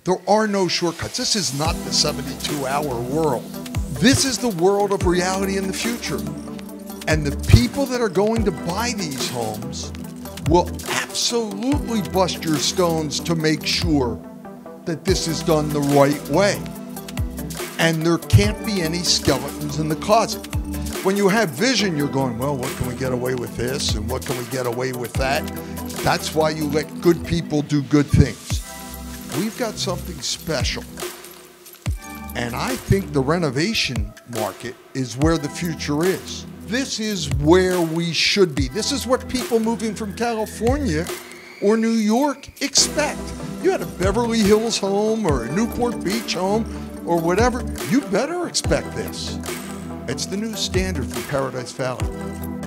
There are no shortcuts. This is not the 72-hour world. This is the world of reality in the future. And the people that are going to buy these homes will absolutely bust your stones to make sure that this is done the right way. And there can't be any skeletons in the closet. When you have vision, you're going, well, what can we get away with this? And what can we get away with that? That's why you let good people do good things. We've got something special. And I think the renovation market is where the future is. This is where we should be. This is what people moving from California or New York expect. You had a Beverly Hills home or a Newport Beach home or whatever, you better expect this. It's the new standard for Paradise Valley.